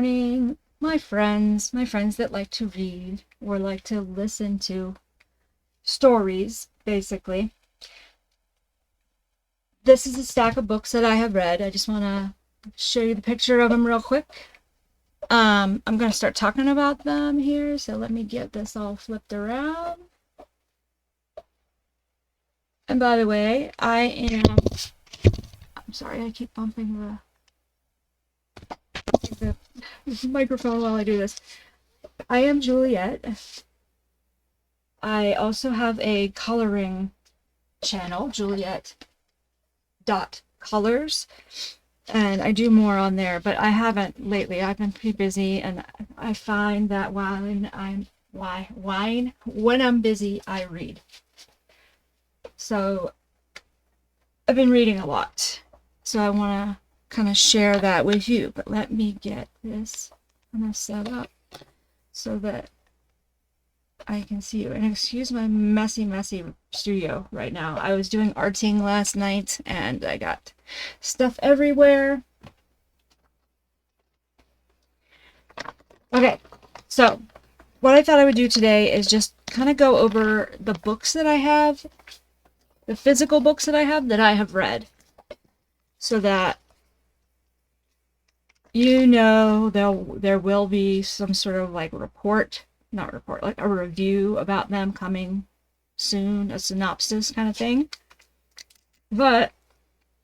morning, my friends that like to read or like to listen to stories, basically. This is a stack of books that I have read. I just want to show you the picture of them real quick. I'm going to start talking about them here, so let me get this all flipped around. And by the way, I'm sorry, I keep bumping the microphone while I do this. I am Juliet. I also have a coloring channel, Juliet.colors, and I do more on there, but I haven't lately. I've been pretty busy, and I find that when I'm busy, I read. So I've been reading a lot, so I want to kind of share that with you. But let me get this kind of set up so that I can see you. And excuse my messy studio right now. I was doing arting last night and I got stuff everywhere. Okay, so what I thought I would do today is just kind of go over the books that I have, the physical books that I have read, so that you know there will be some sort of like like a review about them coming soon, a synopsis kind of thing. But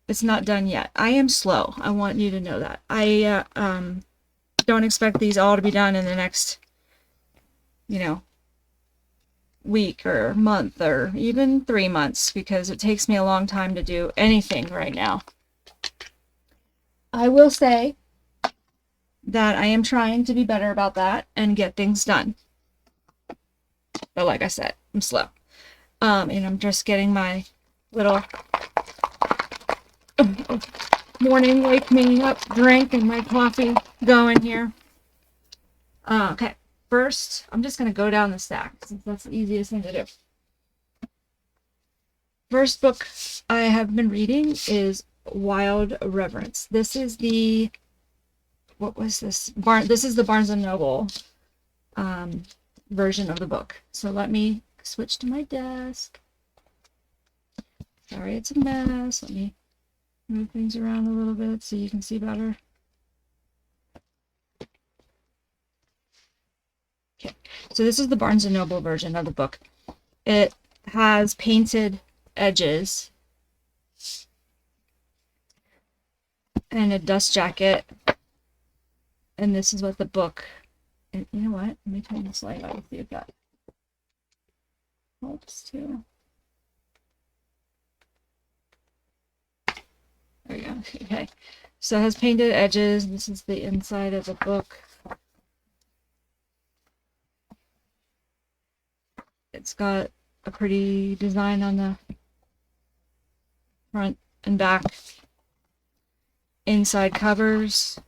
it's not done yet. I am slow. I want you to know that. I don't expect these all to be done in the next, week or month or even 3 months, because it takes me a long time to do anything right now. I will say that I am trying to be better about that and get things done. But like I said, I'm slow. And I'm just getting my little morning wake me up drink and my coffee going here. Okay, first, I'm just going to go down the stack since that's the easiest thing to do. First book I have been reading is Wild Reverence. This is the this is the Barnes & Noble version of the book. So let me switch to my desk. Sorry, it's a mess. Let me move things around a little bit so you can see better. Okay, so this is the Barnes & Noble version of the book. It has painted edges and a dust jacket. And this is what the book, and you know what? Let me turn this light on, see if that helps too. There we go. Okay. So it has painted edges. This is the inside of the book. It's got a pretty design on the front and back. Inside covers.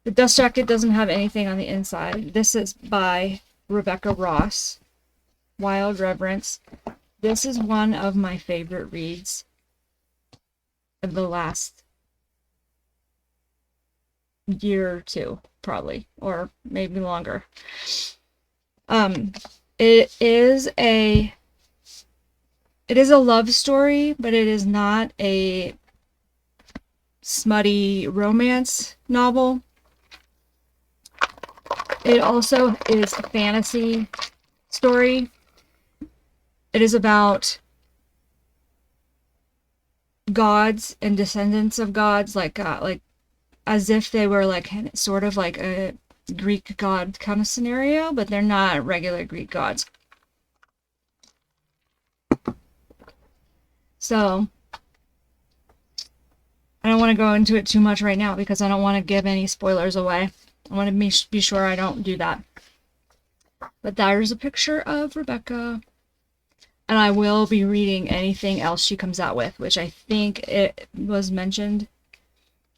The dust jacket doesn't have anything on the inside. This is by Rebecca Ross, Wild Reverence. This is one of my favorite reads of the last year or two, probably, or maybe longer. It is a love story, but it is not a smutty romance novel. It also is a fantasy story. It is about gods and descendants of gods, like as if they were like sort of like a Greek god kind of scenario, but they're not regular Greek gods. So I don't want to go into it too much right now because I don't want to give any spoilers away. I want to be sure I don't do that. But there's a picture of Rebecca. And I will be reading anything else she comes out with, which I think it was mentioned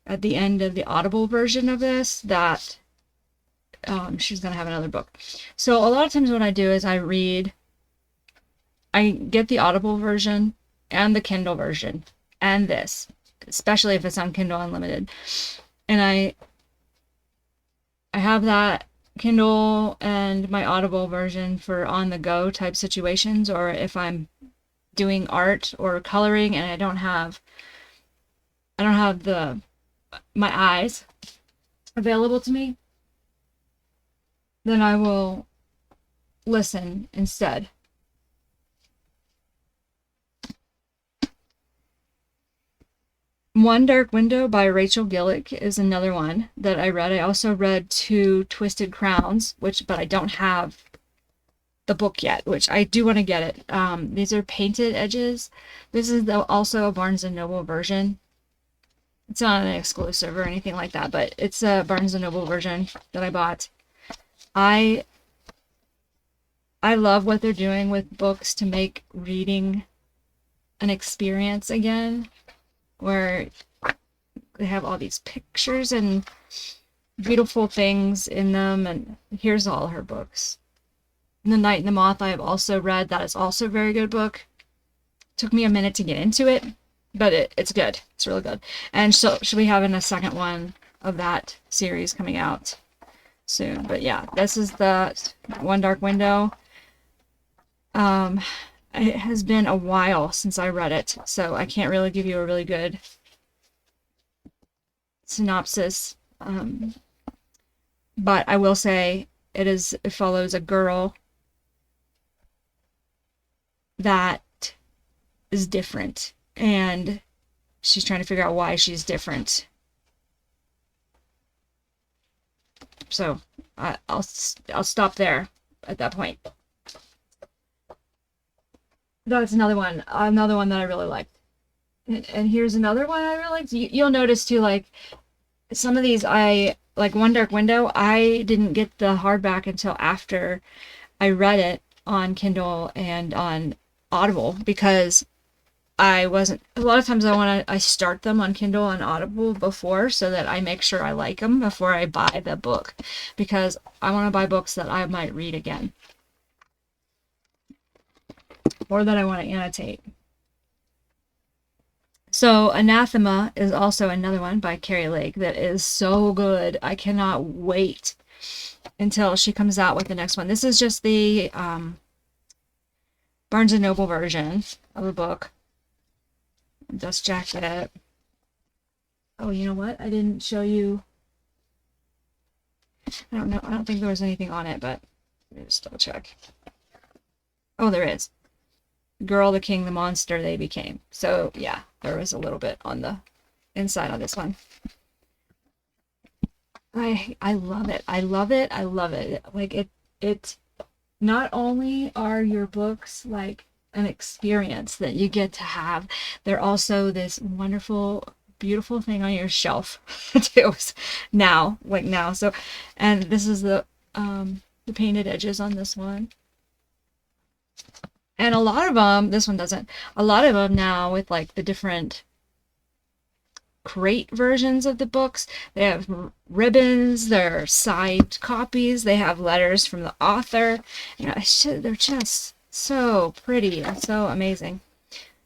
at the end of the Audible version of this, that she's going to have another book. So a lot of times what I do is I get the Audible version and the Kindle version and this, especially if it's on Kindle Unlimited. And I have that Kindle and my Audible version for on the go type situations, or if I'm doing art or coloring and I don't have the my eyes available to me, then I will listen instead. One Dark Window by Rachel Gillick is another one that I read. I also read Two Twisted Crowns, but I don't have the book yet, which I do want to get it. These are painted edges. This is also a Barnes & Noble version. It's not an exclusive or anything like that, but it's a Barnes & Noble version that I bought. I love what they're doing with books to make reading an experience again, where they have all these pictures and beautiful things in them. And here's all her books. The Night and the Moth I have also read. That is also a very good book. Took me a minute to get into it, but it's good. It's really good. And so she'll be having a second one of that series coming out soon. But yeah, this is the One Dark Window. It has been a while since I read it, so I can't really give you a really good synopsis. But I will say it follows a girl that is different, and she's trying to figure out why she's different. So I'll stop there at that point. That's another one that I really liked. And here's another one I really liked. You'll notice too, like some of these like One Dark Window, I didn't get the hardback until after I read it on Kindle and on Audible, because a lot of times I start them on Kindle and Audible before, so that I make sure I like them before I buy the book, because I want to buy books that I might read again, or that I want to annotate. So Anathema is also another one by Carrie Lake that is so good. I cannot wait until she comes out with the next one. This is just the Barnes & Noble version of the book. Dust jacket. Oh, you know what? I didn't show you. I don't know. I don't think there was anything on it, but let me just double check. Oh, there is. Girl, the King, the Monster they became. So yeah, there was a little bit on the inside on this one. I love it. I love it. I love it. Like it not only are your books like an experience that you get to have, they're also this wonderful, beautiful thing on your shelf too. Now. So, and this is the painted edges on this one. And a lot of them, this one doesn't, a lot of them now with like the different crate versions of the books, they have ribbons, they're side copies, they have letters from the author. You know, they're just so pretty and so amazing.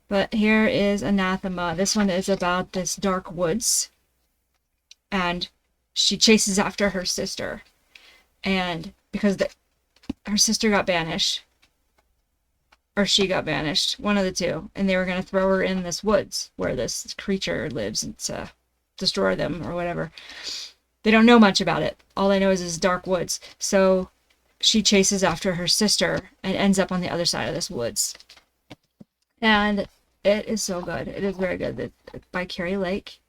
But here is Anathema. This one is about this dark woods, and she chases after her sister, and because her sister got banished, or she got banished, one of the two, and they were going to throw her in this woods where this creature lives and to destroy them or whatever. They don't know much about it. All they know is it's dark woods. So she chases after her sister and ends up on the other side of this woods. And it is so good. It is very good. It's by Carrie Lake.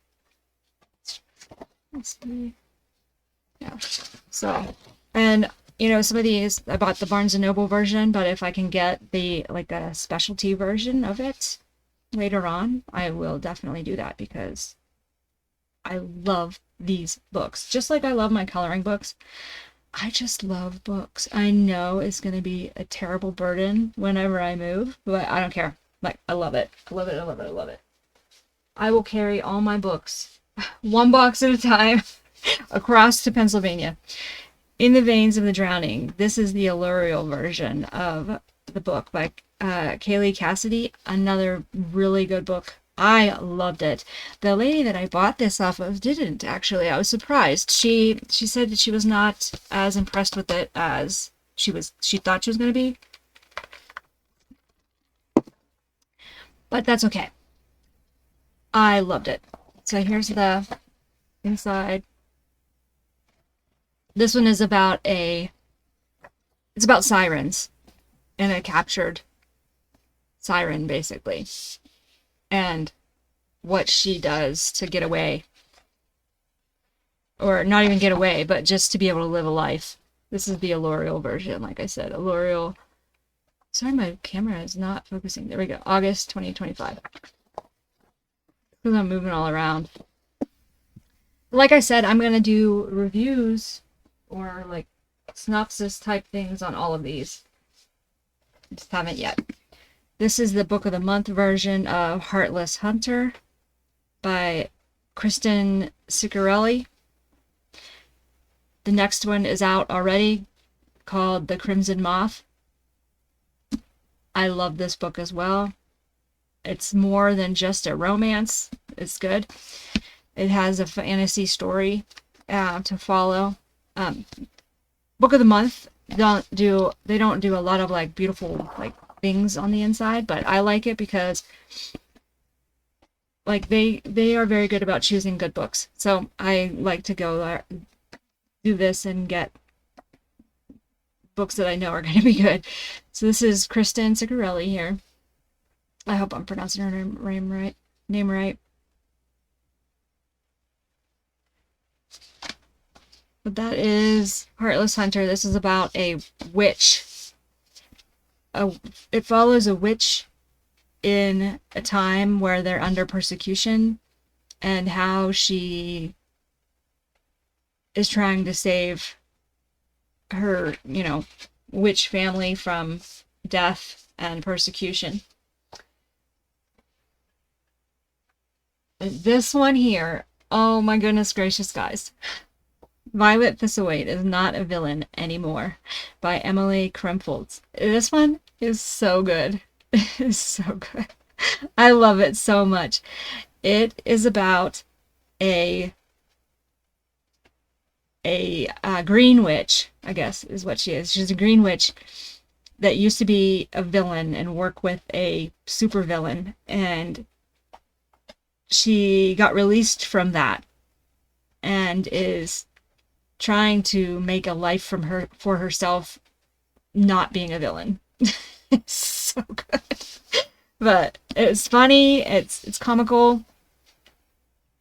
Let's see. Yeah. So, and you know, some of these, I bought the Barnes & Noble version, but if I can get like a specialty version of it later on, I will definitely do that, because I love these books. Just like I love my coloring books, I just love books. I know it's going to be a terrible burden whenever I move, but I don't care. Like, I love it. I love it. I love it. I love it. I will carry all my books, one box at a time, across to Pennsylvania. In the Veins of the Drowning. This is the Allurial version of the book by Kaylee Cassidy. Another really good book. I loved it. The lady that I bought this off of didn't, actually. I was surprised. She said that she was not as impressed with it as she thought she was going to be. But that's okay. I loved it. So here's the inside. This one is about it's about sirens and a captured siren, basically, and what she does to get away, or not even get away, but just to be able to live a life. This is the Allurial version, like I said. Allurial. Sorry, my camera is not focusing. There we go. August 2025. Because I'm moving all around. Like I said, I'm going to do reviews or like synopsis type things on all of these. Just haven't yet. This is the Book of the Month version of Heartless Hunter by Kristen Ciccarelli. The next one is out already, called The Crimson Moth. I love this book as well. It's more than just a romance. It's good. It has a fantasy story to follow. Book of the Month they don't do a lot of like beautiful like things on the inside, but I like it because like they are very good about choosing good books. So I like to go there, do this, and get books that I know are going to be good. So this is Kristen Ciccarelli here. I hope I'm pronouncing her name right. But that is Heartless Hunter. This is about a witch. It follows a witch in a time where they're under persecution and how she is trying to save her, witch family from death and persecution. This one here, oh my goodness gracious, guys. Violet Thistlewaite is Not a Villain Anymore by Emily Kremfoltz. This one is so good. It is so good. I love it so much. It is about a green witch, I guess is what she is. She's a green witch that used to be a villain and work with a supervillain, and she got released from that and is trying to make a life for herself, not being a villain. It's so good. But it's funny, it's comical.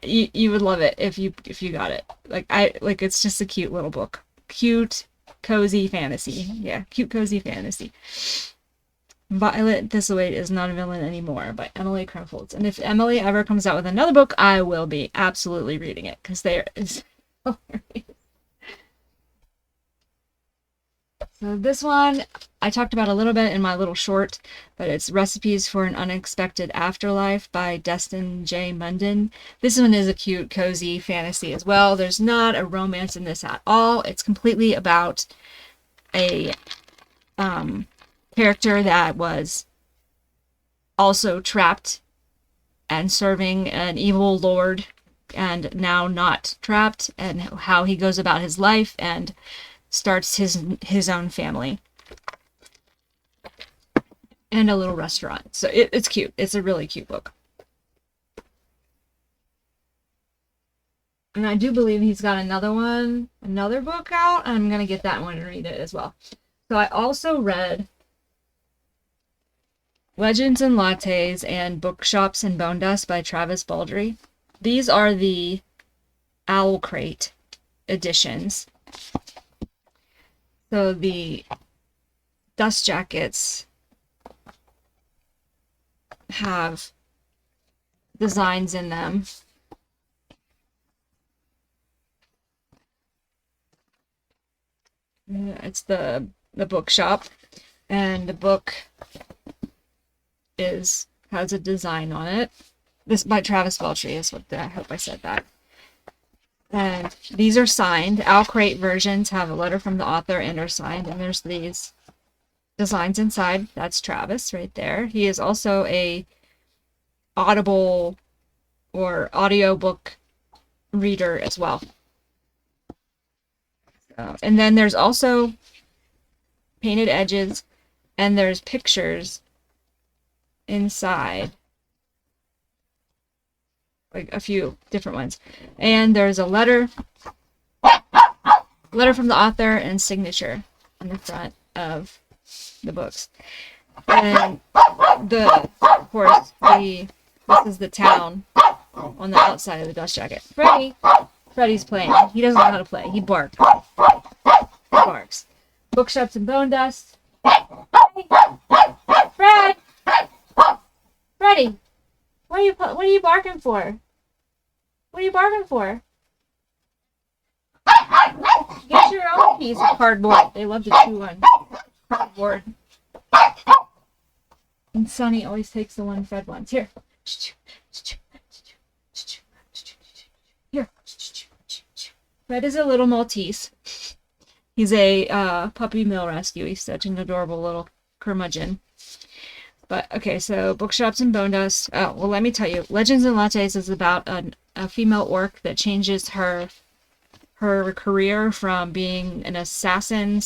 You would love it if you got it. Like it's just a cute little book. Cute, cozy fantasy. Yeah, cute, cozy fantasy. Violet Thistlewaite is Not a Villain Anymore by Emily Kremfoltz. And if Emily ever comes out with another book, I will be absolutely reading it because there is hilarious. So this one I talked about a little bit in my little short, but it's Recipes for an Unexpected Afterlife by Destin J. Munden. This one is a cute, cozy fantasy as well. There's not a romance in this at all. It's completely about a character that was also trapped and serving an evil lord and now not trapped, and how he goes about his life and starts his own family and a little restaurant. So it's cute. It's a really cute book. And I do believe he's got another book out. I'm going to get that one and read it as well. So I also read Legends and Lattes and Bookshops and Bone Dust by Travis Baldree. These are the Owl Crate editions. So the dust jackets have designs in them. It's the bookshop, and the book has a design on it. This by Travis Baldree is what I hope I said that. And these are signed. Owl Crate versions have a letter from the author and are signed. And there's these designs inside. That's Travis right there. He is also a Audible or audiobook reader as well. And then there's also painted edges, and there's pictures inside, like a few different ones. And there's a letter from the author and signature on the front of the books. And of course, this is the town on the outside of the dust jacket. Freddy's playing. He doesn't know how to play. He barks. Bookshops and bone dust. Freddy, what are you barking for? What are you barking for? Get your own piece of cardboard. They love to chew on cardboard. And Sonny always takes the one Fred wants. Here. Here. Fred is a little Maltese. He's a puppy mill rescue. He's such an adorable little curmudgeon. But, okay, so Bookshops and Bone Dust. Oh, well, let me tell you. Legends and Lattes is about a female orc that changes her career from being an assassin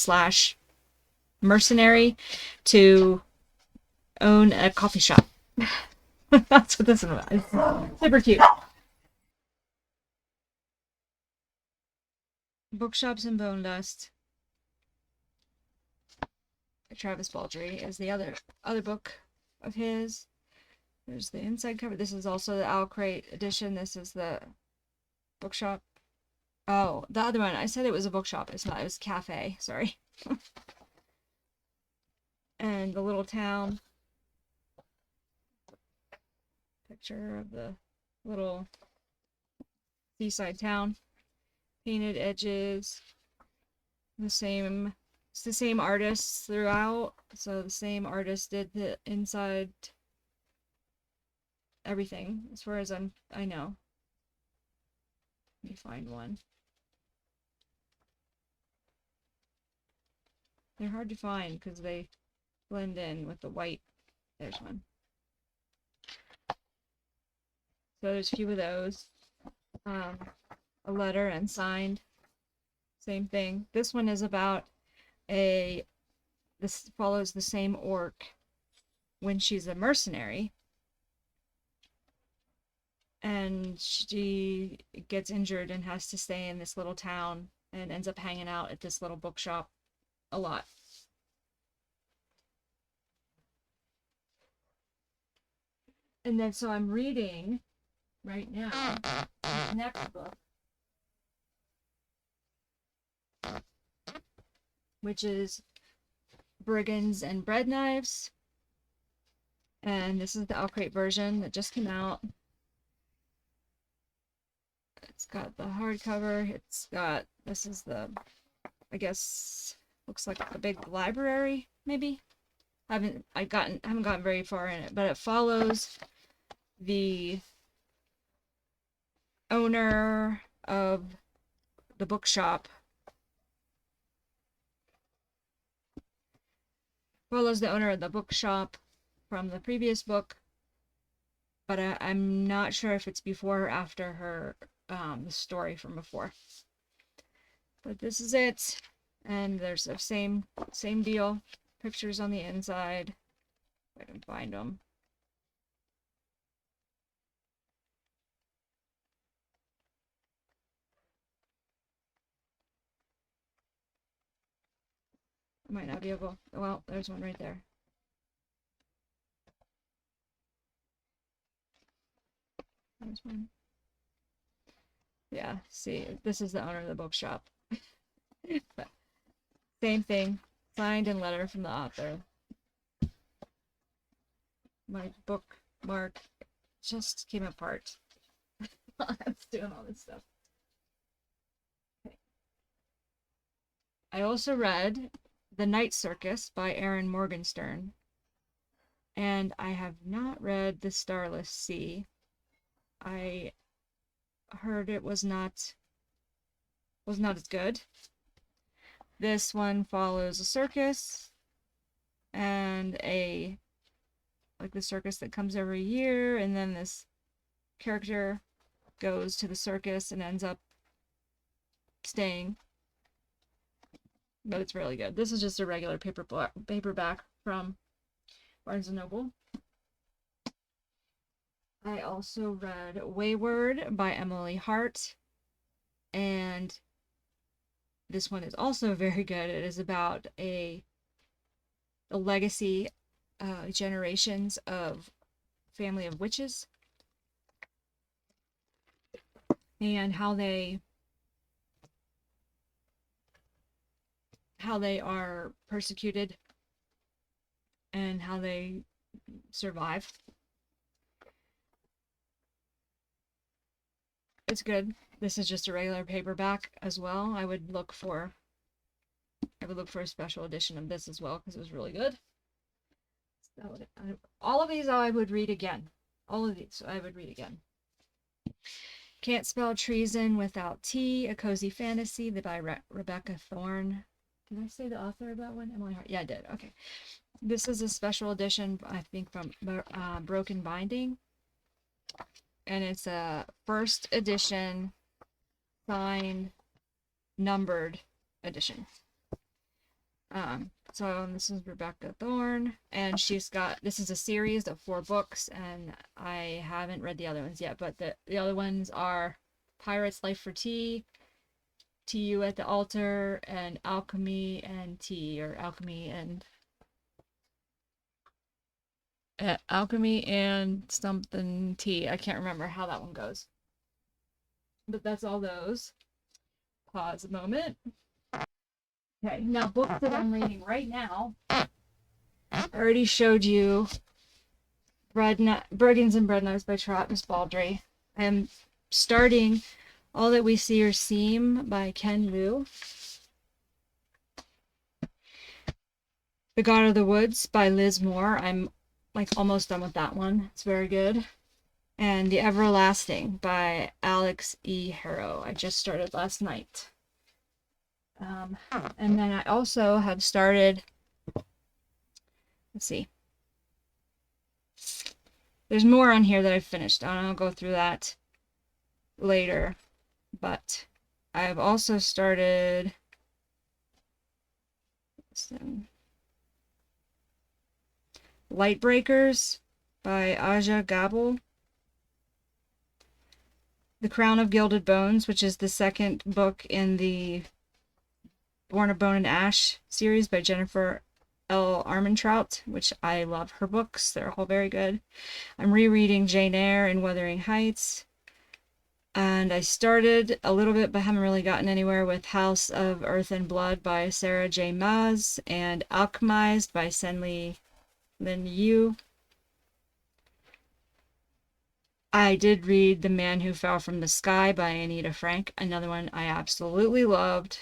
/ mercenary to own a coffee shop. That's what this is about. It's super cute. Bookshops and Bone Dust. Travis Baldry is the other book of his. There's the inside cover. This is also the Owl Crate edition. This is the bookshop. Oh, the other one. I said it was a bookshop. It's not. It was cafe. Sorry. And the little town. Picture of the little seaside town. Painted edges. It's the same artists throughout. So the same artist did the inside everything, as far as I know. Let me find one. They're hard to find because they blend in with the white. There's one. So there's a few of those. A letter and signed. Same thing. This one is about this follows the same orc when she's a mercenary. And she gets injured and has to stay in this little town and ends up hanging out at this little bookshop a lot. And then so I'm reading right now this next book, which is Brigands and Bread Knives. And this is the Owl Crate version that just came out. It's got the hardcover. This is the, I guess, looks like a big library, maybe. I haven't gotten very far in it, but it follows the owner of the bookshop. Follows the owner of the bookshop from the previous book, but I'm not sure if it's before or after her the story from before. But this is it, and there's the same deal. Pictures on the inside. If I can find them. I might not be able. Well, there's one right there. There's one. Yeah, see, this is the owner of the bookshop. But same thing, signed and letter from the author. My bookmark just came apart. I was doing all this stuff. Okay. I also read The Night Circus by Erin Morgenstern. And I have not read The Starless Sea. I heard it was not as good. This one follows a circus and a like the circus that comes every year, and then this character goes to the circus and ends up staying. But it's really good. This is just a regular paperback from Barnes & Noble. I also read Wayward by Emily Hart, and this one is also very good. It is about a legacy, generations of family of witches, and how they are persecuted and how they survive. It's good. This is just a regular paperback as well. I would look for a special edition of this as well because it was really good. All of these I would read again. All of these I would read again. Can't Spell Treason Without Tea, A Cozy Fantasy by Rebecca Thorne. Did I say the author of that one? Emily Hart. Yeah, I did. Okay. This is a special edition, I think, from Broken Binding. And it's a first edition, signed, numbered edition. So this is Rebecca Thorne, and this is a series of 4 books, and I haven't read the other ones yet, but the other ones are Pirate's Life for Tea, To You at the Altar, and Alchemy and Tea, or Alchemy and something tea. I can't remember how that one goes. But that's all those. Pause a moment. Okay, now books that I'm reading right now. I already showed you Brigands and Bread Knives by Travis Baldry. I am starting All That We See or Seem by Ken Liu. The God of the Woods by Liz Moore. I'm almost done with that one. It's very good. And The Everlasting by Alex E. Harrow. I just started last night. And then I also have started, let's see. There's more on here that I've finished, and I'll go through that later. But I've also started Lightbreakers by Aja Gabel. The Crown of Gilded Bones, which is the second book in the Born of Bone and Ash series by Jennifer L. Armentrout, which I love her books. They're all very good. I'm rereading Jane Eyre and Wuthering Heights. And I started a little bit, but haven't really gotten anywhere with House of Earth and Blood by Sarah J. Maas and Alchemized by Senli Lin Yu. I did read The Man Who Fell from the Sky by Anita Frank, another one I absolutely loved.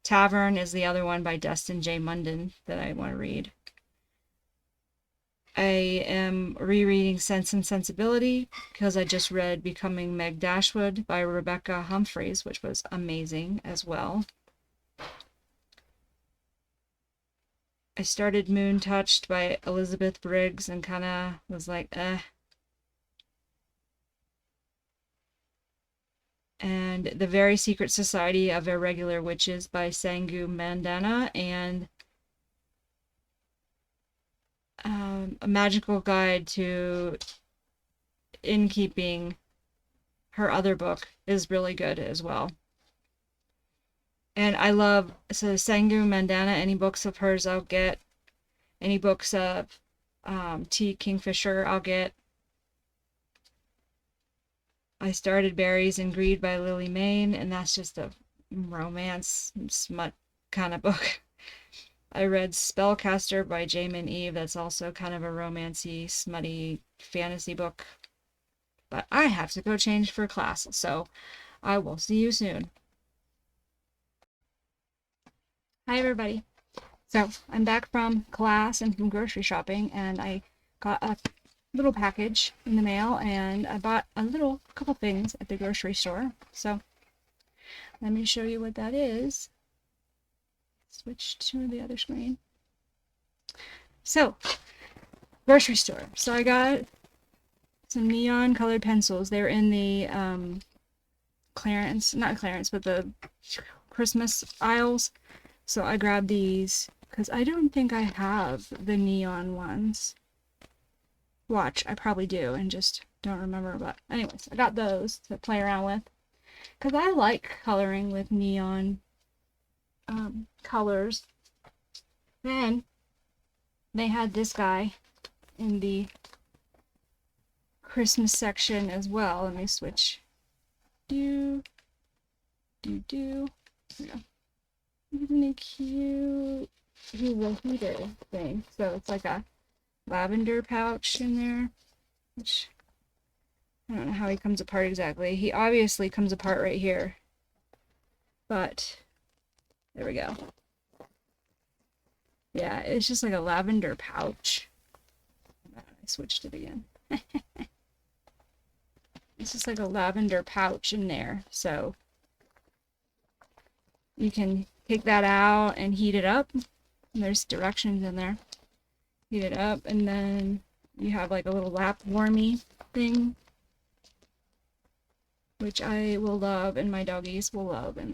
Tavern is the other one by Destin J. Munden that I want to read. I am rereading Sense and Sensibility because I just read Becoming Meg Dashwood by Rebecca Humphreys, which was amazing as well. I started Moon Touched by Elizabeth Briggs and kind of was like, eh. And The Very Secret Society of Irregular Witches by Sangu Mandana, and A Magical Guide to Innkeeping, her other book, is really good as well. And I love, so Sangu Mandana, any books of hers I'll get. Any books of T. Kingfisher I'll get. I started Berries and Greed by Lily Mayne, and that's just a romance smut kind of book. I read Spellcaster by Jamin Eve. That's also kind of a romancy, smutty fantasy book. But I have to go change for class, so I will see you soon. Hi, everybody. So I'm back from class and from grocery shopping, and I got a little package in the mail, and I bought a couple things at the grocery store. So let me show you what that is. Switch to the other screen. So grocery store. So I got some neon colored pencils. They're in the clearance, not clearance, but the Christmas aisles. So I grabbed these because I don't think I have the neon ones. Watch, I probably do and just don't remember. But anyways, I got those to play around with because I like coloring with neon colors. Then they had this guy in the Christmas section as well. Let me switch. There we go. Isn't it cute? He's a heater thing. So it's like a lavender pouch in there, which I don't know how he comes apart exactly. He obviously comes apart right here, but there we go. Yeah, it's just like a lavender pouch. I switched it again. It's just like a lavender pouch in there, so you can take that out and heat it up. And there's directions in there. Heat it up, and then you have like a little lap warmy thing, which I will love, and my doggies will love in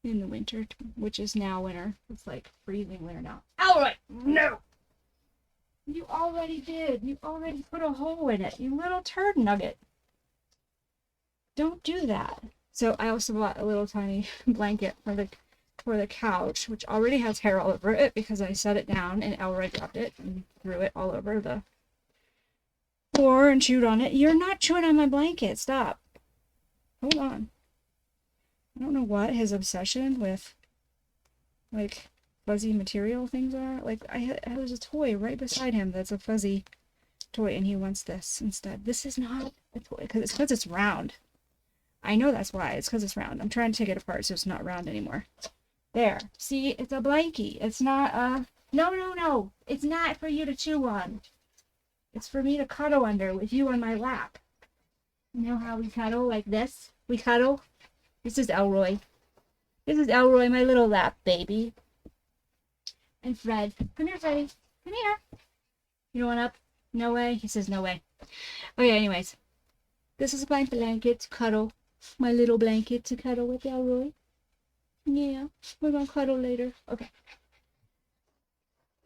the winter, which is now winter. It's like freezing winter now. Alright, no! You already did. You already put a hole in it, you little turd nugget. Don't do that. So I also bought a little tiny blanket for the couch, which already has hair all over it because I set it down and Elroy dropped it and threw it all over the floor and chewed on it. You're not chewing on my blanket. Stop. Hold on. I don't know what his obsession with like fuzzy material things are. Like there's a toy right beside him that's a fuzzy toy and he wants this instead. This is not a toy because it's round. I know that's why. It's because it's round. I'm trying to take it apart so it's not round anymore. There. See, it's a blankie. It's not a... No. It's not for you to chew on. It's for me to cuddle under with you on my lap. You know how we cuddle like this? We cuddle. This is Elroy. This is Elroy, my little lap baby. And Fred. Come here, Freddy. Come here. You don't want up? No way? He says no way. Okay, anyways. This is my blanket to cuddle. My little blanket to cuddle with Elroy. Yeah, we're gonna cuddle later. Okay.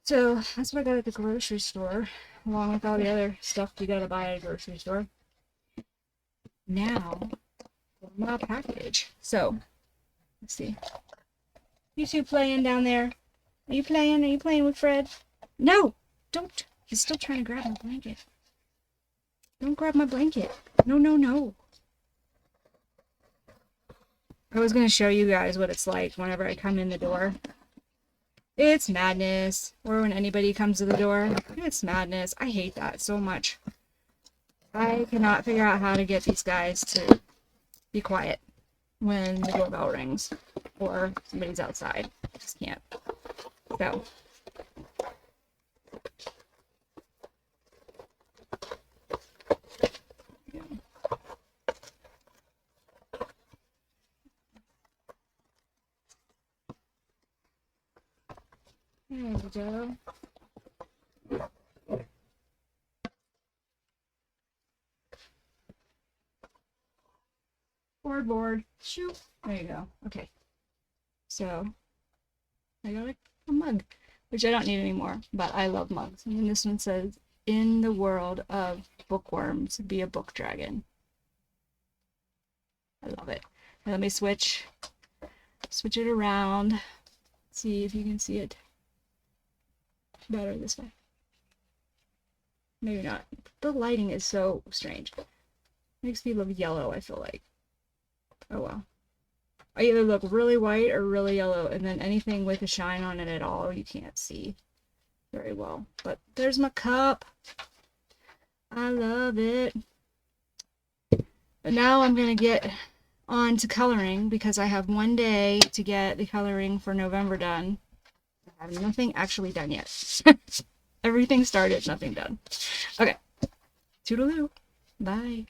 So that's what I got at the grocery store, along with all the other stuff you gotta buy at a grocery store. Now, for my package. So, let's see. You two playing down there? Are you playing? Are you playing with Fred? No! Don't! He's still trying to grab my blanket. Don't grab my blanket. No. I was going to show you guys what it's like whenever I come in the door. It's madness. Or when anybody comes to the door. It's madness. I hate that so much. I cannot figure out how to get these guys to be quiet when the doorbell rings. Or somebody's outside. I just can't. So. There we go. Board. Shoot. There you go. Okay. So, I got a mug, which I don't need anymore, but I love mugs. And then this one says, in the world of bookworms, be a book dragon. I love it. Now let me switch it around. See if you can see it better this way. Maybe not. The lighting is so strange. Makes me look yellow, I feel like. Oh well. I either look really white or really yellow, and then anything with a shine on it at all, you can't see very well. But there's my cup. I love it. But now I'm going to get on to coloring because I have one day to get the coloring for November done. I have nothing actually done yet. Everything started, nothing done. Okay. Toodaloo. Bye.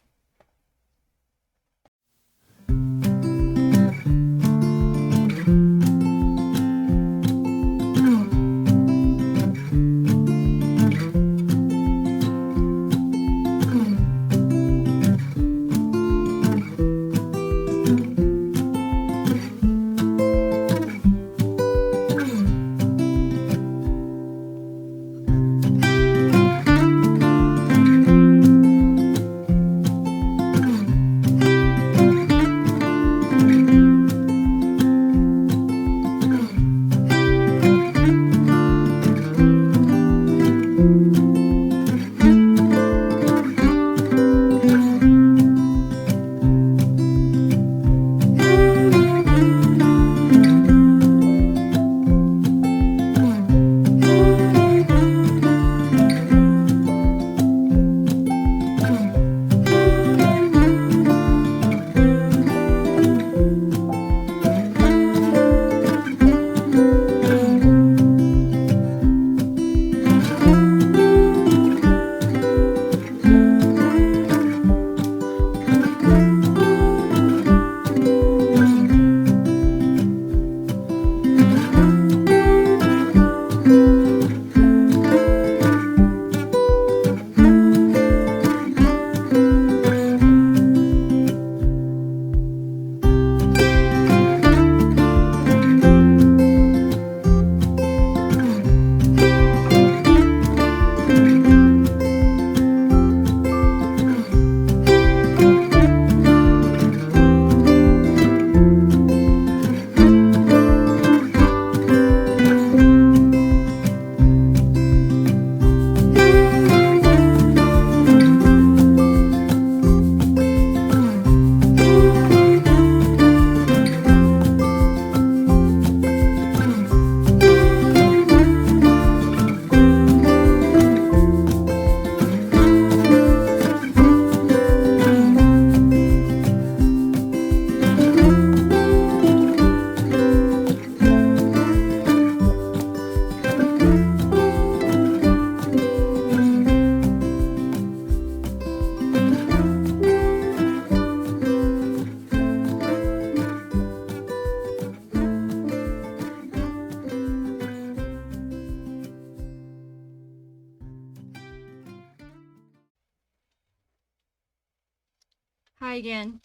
Hi again.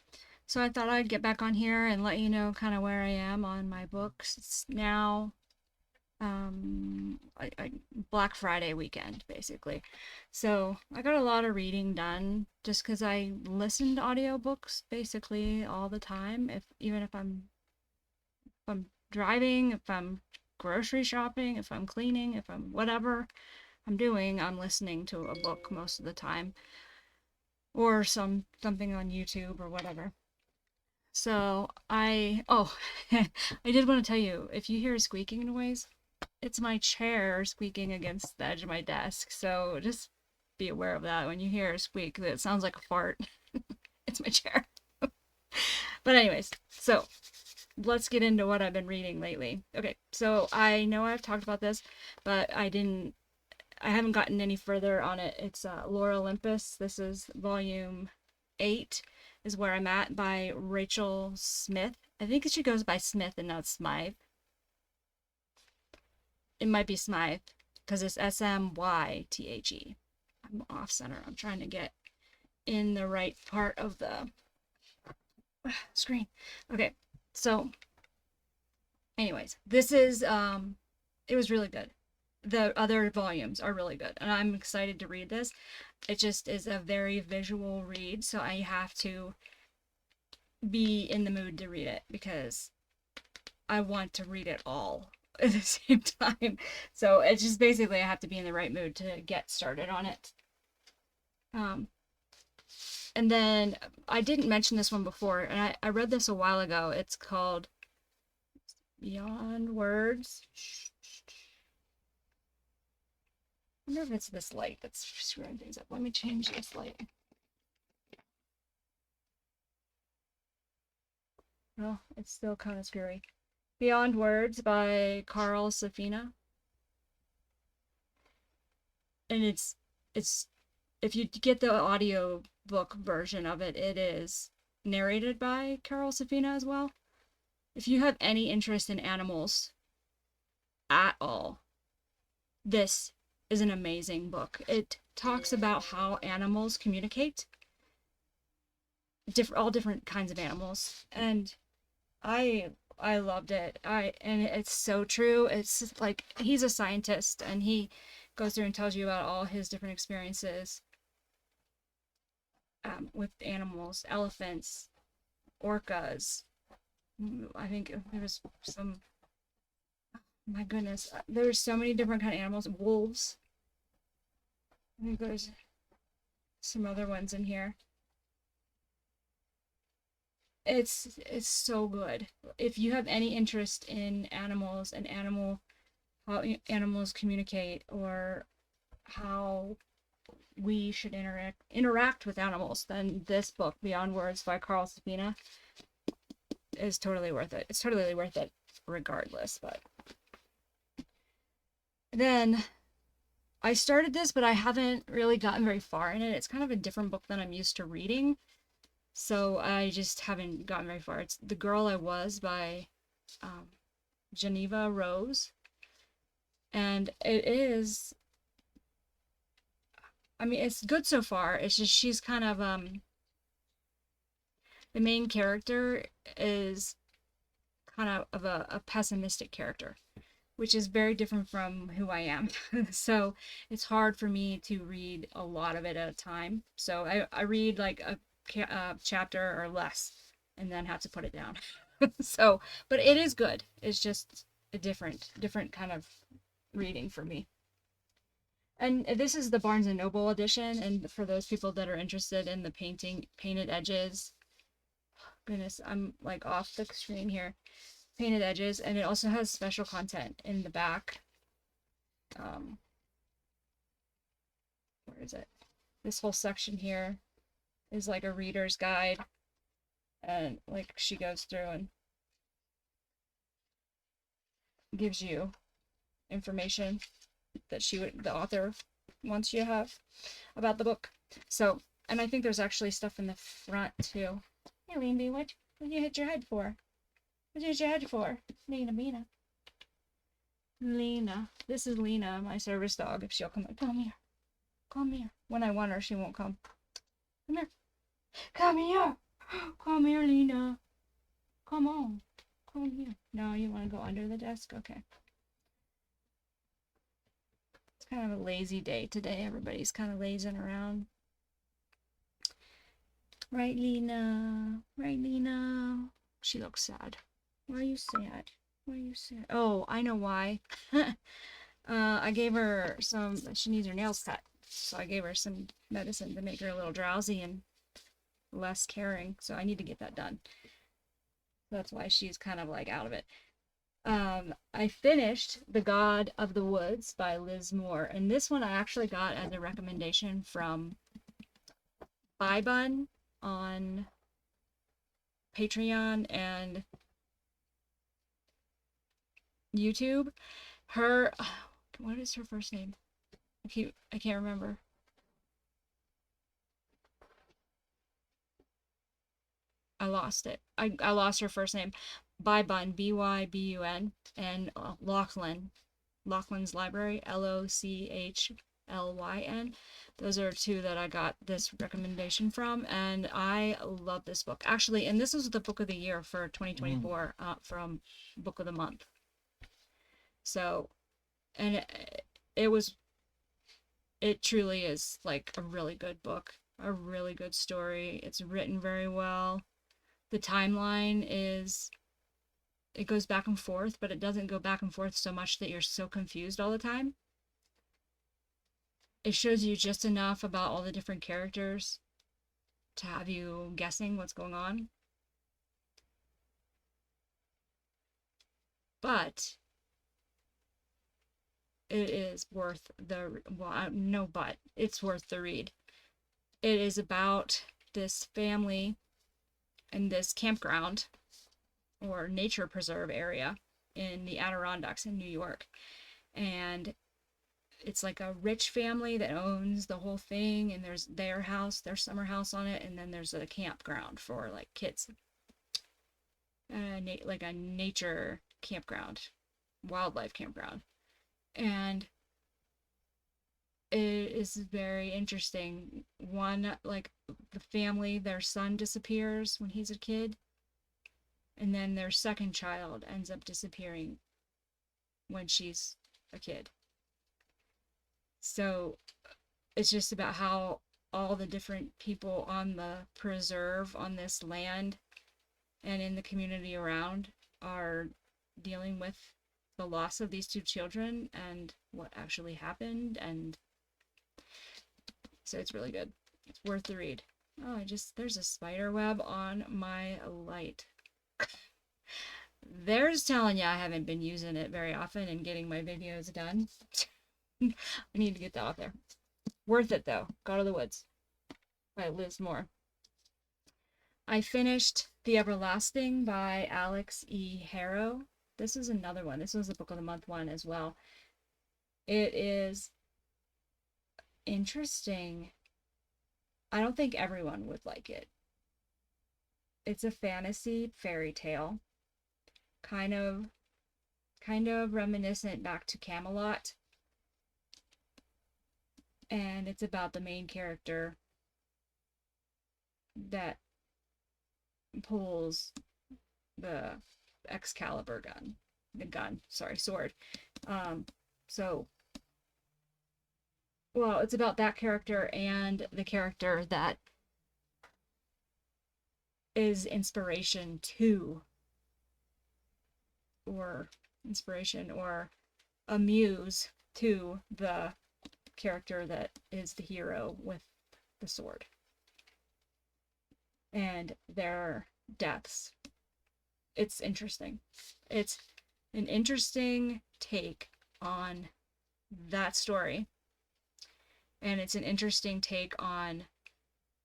So I thought I'd get back on here and let you know kind of where I am on my books. It's now Black Friday weekend, basically. So I got a lot of reading done just because I listen to audiobooks basically all the time. Even if I'm driving, if I'm grocery shopping, if I'm cleaning, if I'm whatever I'm doing, I'm listening to a book most of the time, or something on YouTube or whatever. So I did want to tell you, if you hear a squeaking noise, it's my chair squeaking against the edge of my desk. So just be aware of that when you hear a squeak that sounds like a fart. It's my chair. But anyways, so let's get into what I've been reading lately. Okay, so I know I've talked about this, but I haven't gotten any further on it. It's Laura Olympus. This is volume 8 is where I'm at, by Rachel Smith. I think she goes by Smith and not Smythe. It might be Smythe because it's Smythe. I'm off center. I'm trying to get in the right part of the screen. Okay, so anyways, this is it was really good. The other volumes are really good, and I'm excited to read this. It just is a very visual read, so I have to be in the mood to read it because I want to read it all at the same time. So it's just basically I have to be in the right mood to get started on it. And then I didn't mention this one before, and I read this a while ago. It's called Beyond Words. I wonder if it's this light that's screwing things up. Let me change this light. Well, it's still kind of screwy. Beyond Words by Carl Safina. And it's if you get the audio book version of it, it is narrated by Carol Safina as well. If you have any interest in animals at all, this is an amazing book. It talks about how animals communicate, all different kinds of animals, and I loved it. And it's so true. It's like he's a scientist and he goes through and tells you about all his different experiences with animals, elephants, orcas. I think there was some. My goodness, there's so many different kind of animals. Wolves. I think there's some other ones in here. It's so good. If you have any interest in animals and how animals communicate, or how we should interact with animals, then this book, Beyond Words by Carl Sabina, is totally worth it. It's totally worth it regardless. But then I started this, but I haven't really gotten very far in it. It's kind of a different book than I'm used to reading, so I just haven't gotten very far. It's The Girl I Was by Geneva Rose. And it is, I mean, it's good so far. It's just she's kind of, the main character is kind of a pessimistic character, which is very different from who I am. So it's hard for me to read a lot of it at a time. So I read like a chapter or less and then have to put it down. So, but it is good. It's just a different kind of reading for me. And this is the Barnes & Noble edition, and for those people that are interested in the painted edges, goodness, I'm like off the screen here, painted edges, and it also has special content in the back. Where is it? This whole section here is like a reader's guide, and like she goes through and gives you information that the author wants you to have about the book. So, and I think there's actually stuff in the front too. Hey, Lindy, what did you hit your head for? What did you hit your head for? Lena. Lena. This is Lena, my service dog. If she'll come here. Come here. When I want her, she won't come. Come here. Come here. Come here, Lena. Come on. Come here. No, you want to go under the desk? Okay. It's kind of a lazy day today. Everybody's kind of lazing around. Right, Lena? Right, Lena? She looks sad. Why are you sad? Why are you sad? Oh, I know why. I gave her some, she needs her nails cut. So I gave her some medicine to make her a little drowsy and less caring. So I need to get that done. That's why she's kind of like out of it. I finished The God of the Woods by Liz Moore. And this one I actually got as a recommendation from Bun on Patreon and YouTube. Her, what is her first name? I can't remember. I lost it. I lost her first name. Bybun, Bybun, and Lachlan's Library, Lochlyn. Those are two that I got this recommendation from, and I love this book. Actually, and this was the book of the year for 2024 from Book of the Month. So, and it truly is like a really good book, a really good story. It's written very well. The timeline it goes back and forth, but it doesn't go back and forth so much that you're so confused all the time. It shows you just enough about all the different characters to have you guessing what's going on. But it is worth it's worth the read. It is about this family in this campground or nature preserve area in the Adirondacks in New York. And it's like a rich family that owns the whole thing, and there's their house, their summer house on it, and then there's a campground for like kids. Like a nature campground, wildlife campground. And it is very interesting. One, like the family, their son disappears when he's a kid, and then their second child ends up disappearing when she's a kid. So it's just about how all the different people on the preserve on this land and in the community around are dealing with the loss of these two children and what actually happened. And so it's really good. It's worth the read. Oh, there's a spider web on my light. There's telling you I haven't been using it very often and getting my videos done. I need to get that out there. Worth it though. God of the Woods by Liz Moore. I finished The Everlasting by Alex E. Harrow. This is another one. This was the Book of the Month one as well. It is interesting. I don't think everyone would like it. It's a fantasy fairy tale. Kind of reminiscent back to Camelot. And it's about the main character that pulls the Excalibur sword. It's about that character and the character that is inspiration or a muse to the character that is the hero with the sword. And their deaths. It's interesting. It's an interesting take on that story. And it's an interesting take on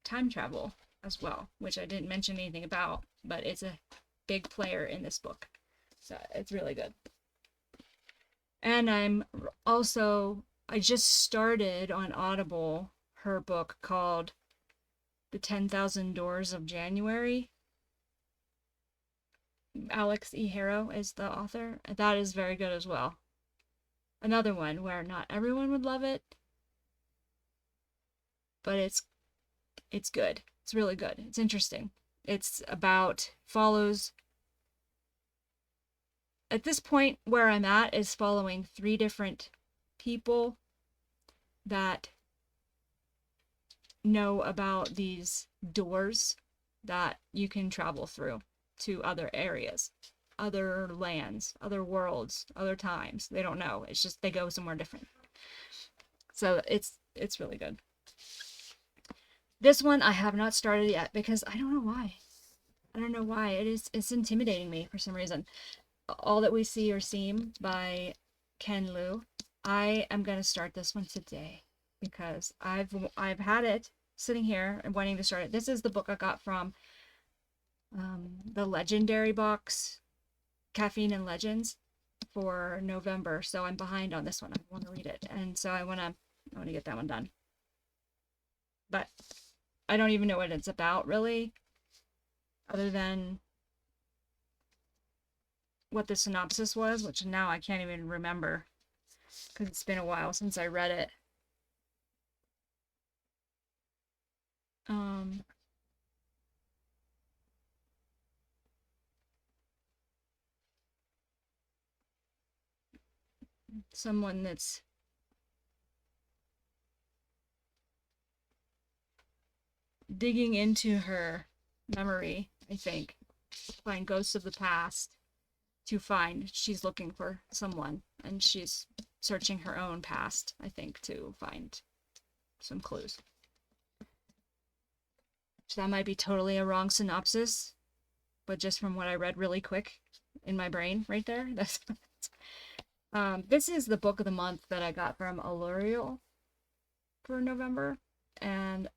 time travel as well, which I didn't mention anything about, but it's a big player in this book. So it's really good. And I just started on Audible her book called The 10,000 Doors of January. Alex E. Harrow is the author. That is very good as well. Another one where not everyone would love it, but it's good. It's really good. It's interesting. It's about, follows, at this point where I'm at is following 3 different people that know about these doors that you can travel through to other areas, other lands, other worlds, other times. They don't know. It's just they go somewhere different. So it's really good. This one I have not started yet because I don't know why. I don't know why. It's intimidating me for some reason. All That We See or Seem by Ken Liu. I am gonna start this one today because I've had it sitting here and wanting to start it. This is the book I got from the Legendary box, Caffeine and Legends, for November. So I'm behind on this one. I want to read it, and so I want to get that one done. But I don't even know what it's about really, other than what the synopsis was, which now I can't even remember because it's been a while since I read it. Someone that's digging into her memory, I think, find ghosts of the past to find. She's looking for someone, and she's searching her own past, I think, to find some clues. So that might be totally a wrong synopsis, but just from what I read really quick in my brain right there, that's this is the book of the month that I got from Aluriel for November, and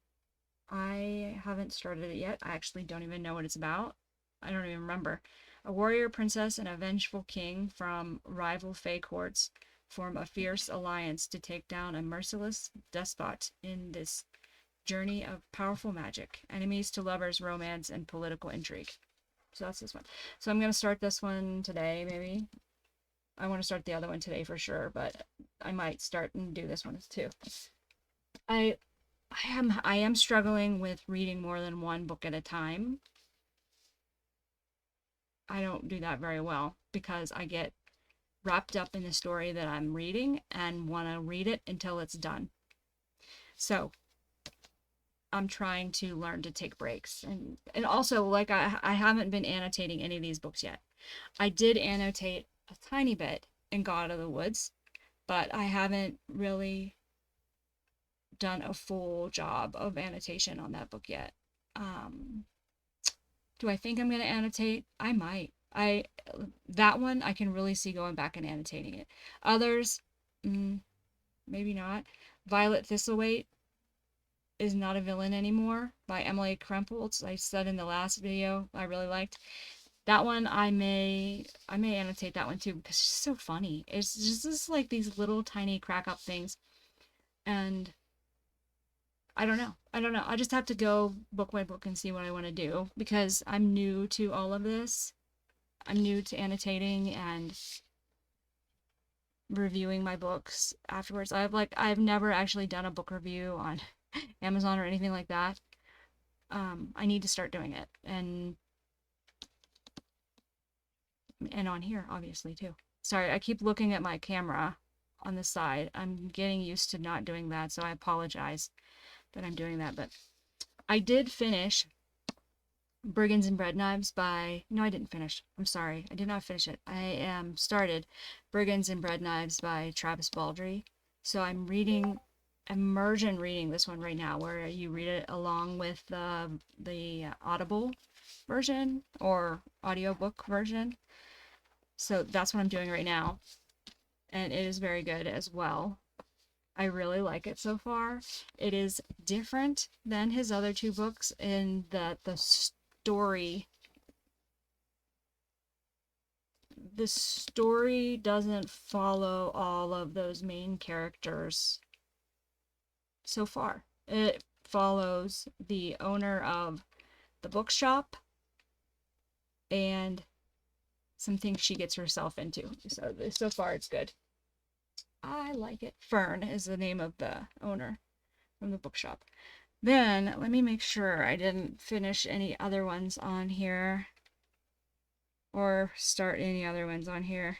I haven't started it yet. I actually don't even know what it's about. I don't even remember. A warrior princess and a vengeful king from rival Fae courts form a fierce alliance to take down a merciless despot in this journey of powerful magic, enemies to lovers, romance, and political intrigue. So that's this one. So I'm going to start this one today, maybe. I want to start the other one today for sure, but I might start and do this one too. I am struggling with reading more than one book at a time. I don't do that very well because I get wrapped up in the story that I'm reading and want to read it until it's done. So I'm trying to learn to take breaks. And also, like, I haven't been annotating any of these books yet. I did annotate a tiny bit in God of the Woods, but I haven't really done a full job of annotation on that book yet. Do I think I'm going to annotate? I might. That one I can really see going back and annotating it. Others, maybe not. Violet Thistlethwaite is Not a Villain Anymore by Emily Krempholtz. I said in the last video I really liked. That one I may annotate that one too because it's so funny. It's just like these little tiny crack up things. And I don't know. I just have to go book by book and see what I want to do because I'm new to all of this. I'm new to annotating and reviewing my books afterwards. I've never actually done a book review on Amazon or anything like that. I need to start doing it, and on here obviously too. Sorry, I keep looking at my camera on the side. I'm getting used to not doing that, so I apologize that I'm doing that. But I did finish Brigands and Bread Knives by... No, I didn't finish. I'm sorry. I did not finish it. I started Brigands and Bread Knives by Travis Baldree. So I'm reading, immersion reading this one right now, where you read it along with the Audible version or audiobook version. So that's what I'm doing right now. And it is very good as well. I really like it so far. It is different than his other 2 books in that the story doesn't follow all of those main characters so far. It follows the owner of the bookshop and some things she gets herself into. So far it's good. I like it. Fern is the name of the owner from the bookshop. Then let me make sure I didn't finish any other ones on here or start any other ones on here.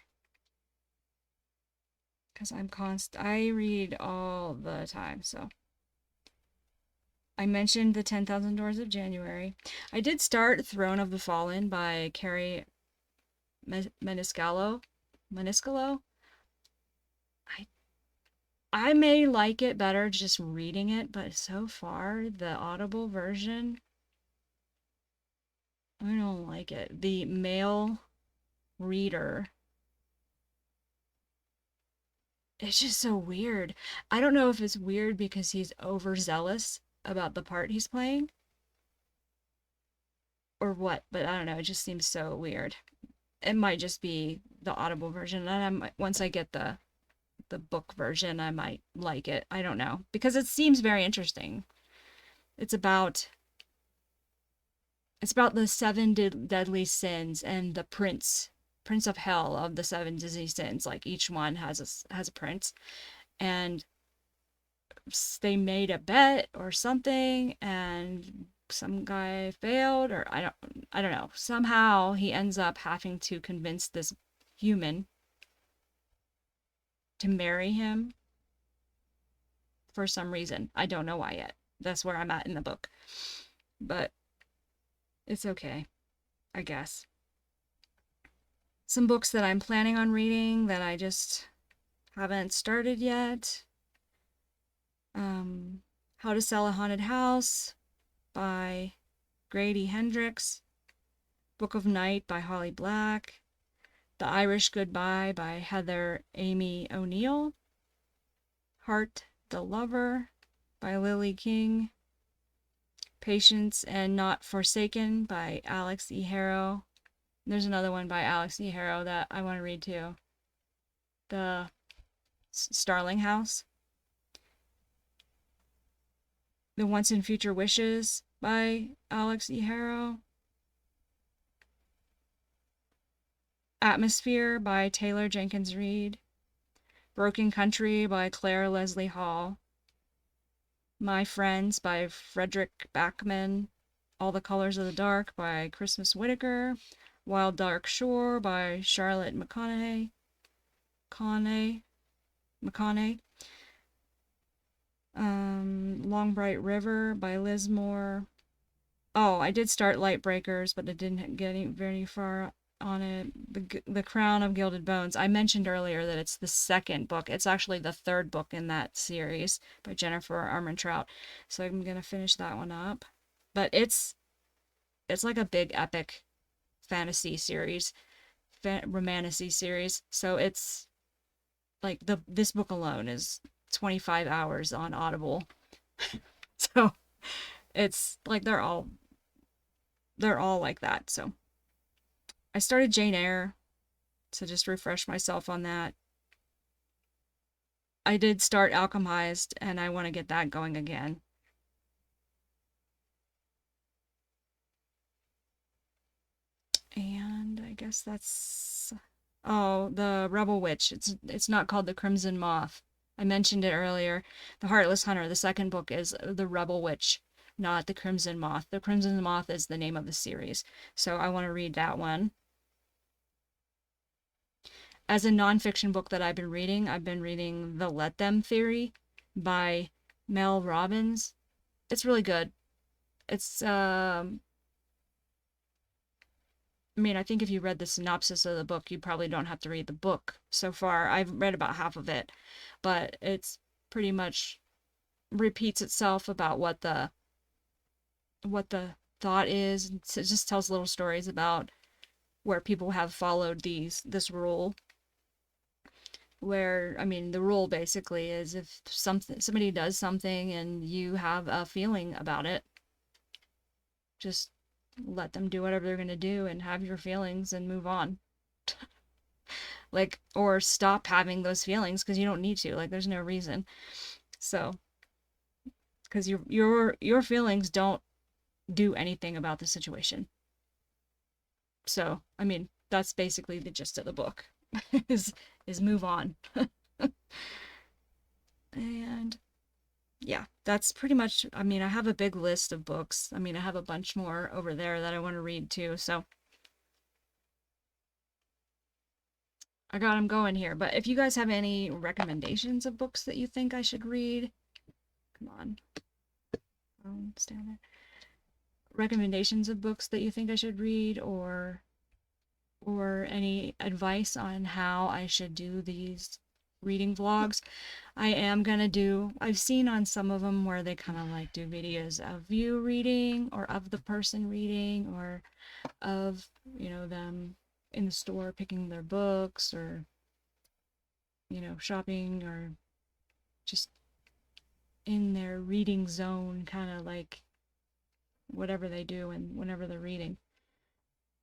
Because I read all the time, so. I mentioned the 10,000 Doors of January. I did start Throne of the Fallen by Carrie Maniscalco. I may like it better just reading it, but so far, the Audible version, I don't like it. The male reader, it's just so weird. I don't know if it's weird because he's overzealous about the part he's playing or what, but I don't know. It just seems so weird. It might just be the Audible version, and once I get the book version, I might like it. I don't know, because it seems very interesting. It's about the seven deadly sins and the prince of hell of the seven deadly sins. Like each one has a prince, and they made a bet or something, and some guy failed, or I don't know. Somehow he ends up having to convince this human to marry him for some reason. I don't know why yet. That's where I'm at in the book. But it's okay, I guess. Some books that I'm planning on reading that I just haven't started yet. How to Sell a Haunted House by Grady Hendrix. Book of Night by Holly Black. The Irish Goodbye by Heather Amy O'Neill. Heart the Lover by Lily King. Patience and Not Forsaken by Alex E. Harrow. There's another one by Alex E. Harrow that I want to read too. The Starling House. The Once and Future Wishes by Alex E. Harrow. Atmosphere by Taylor Jenkins Reid. Broken Country by Claire Leslie Hall. My Friends by Frederick Backman. All the Colors of the Dark by Christmas Whitaker. Wild Dark Shore by Charlotte McConaughey. Long Bright River by Liz Moore. Oh, I did start Lightbreakers, but I didn't get very far on it. The Crown of Gilded Bones. I mentioned earlier that it's the second book. It's actually the third book in that series by Jennifer Armentrout. So I'm gonna finish that one up. But it's like a big epic fantasy series, romantasy series. So it's like this book alone is 25 hours on Audible. So it's like they're all like that. So I started Jane Eyre to just refresh myself on that. I did start Alchemized, and I want to get that going again. And I guess that's... Oh, the Rebel Witch. It's not called The Crimson Moth. I mentioned it earlier. The Heartless Hunter, the second book, is The Rebel Witch, not The Crimson Moth. The Crimson Moth is the name of the series. So I want to read that one. As a nonfiction book that I've been reading The Let Them Theory by Mel Robbins. It's really good. It's, I mean, I think if you read the synopsis of the book, you probably don't have to read the book so far. I've read about half of it, but it's pretty much repeats itself about what the thought is. It just tells little stories about where people have followed this rule. Where, I mean, the rule basically is if somebody does something and you have a feeling about it, just let them do whatever they're going to do and have your feelings and move on. Like, or stop having those feelings because you don't need to. Like, there's no reason. So, because your feelings don't do anything about the situation. So, I mean, that's basically the gist of the book. is move on. And yeah, that's pretty much, I mean, I have a big list of books. I mean, I have a bunch more over there that I want to read too, so I got them going here. But if you guys have any recommendations of books that you think I should read, come on, stand there. Recommendations of books that you think I should read, or any advice on how I should do these reading vlogs. I am gonna do, I've seen on some of them where they kind of like do videos of you reading or of the person reading or of, you know, them in the store picking their books or, you know, shopping or just in their reading zone, kind of like whatever they do and whenever they're reading,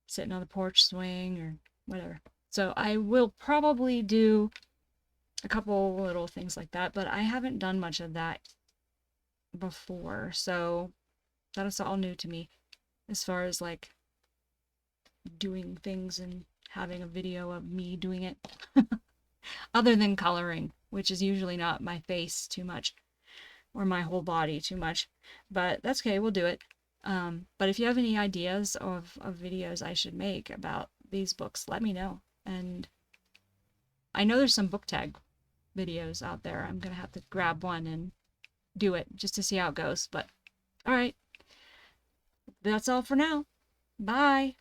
sitting on the porch swing or whatever. So I will probably do a couple little things like that, but I haven't done much of that before, so that is all new to me as far as like doing things and having a video of me doing it. Other than coloring, which is usually not my face too much or my whole body too much, but that's okay, we'll do it. But if you have any ideas of videos I should make about these books, let me know. And I know there's some book tag videos out there. I'm gonna have to grab one and do it just to see how it goes. But all right, that's all for now. Bye.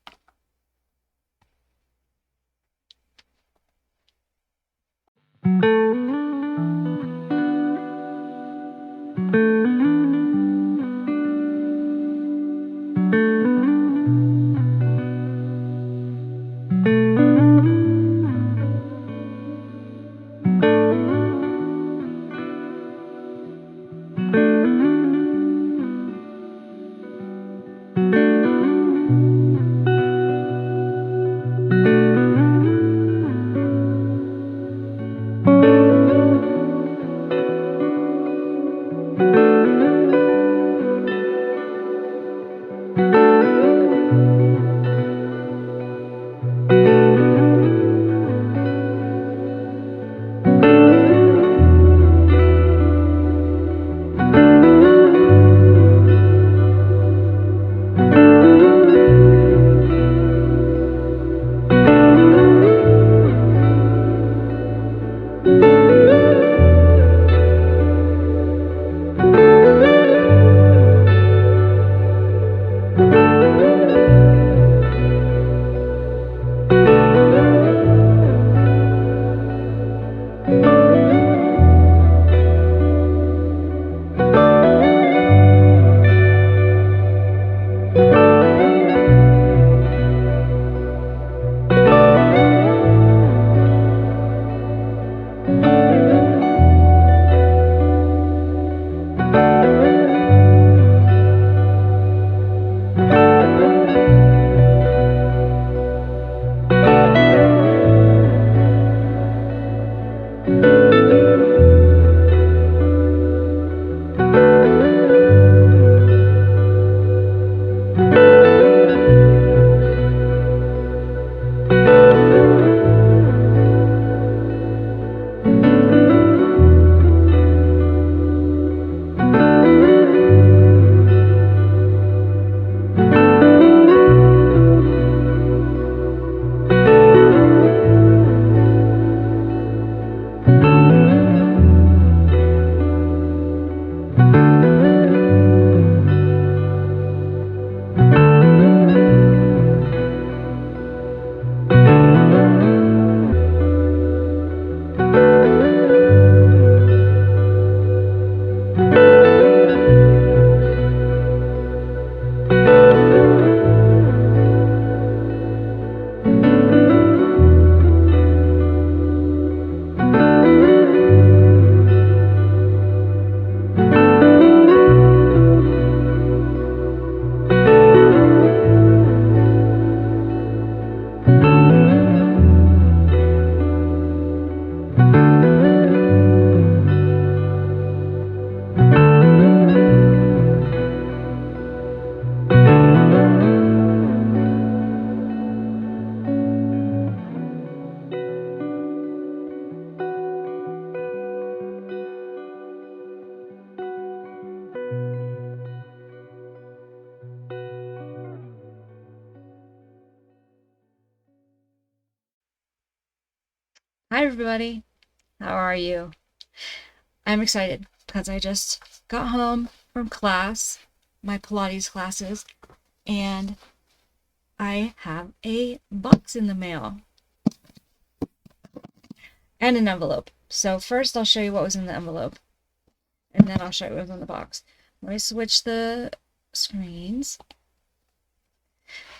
Hi everybody, how are you? I'm excited because I just got home from class, my Pilates classes, and I have a box in the mail and an envelope. So first I'll show you what was in the envelope, and then I'll show you what was in the box. Let me switch the screens.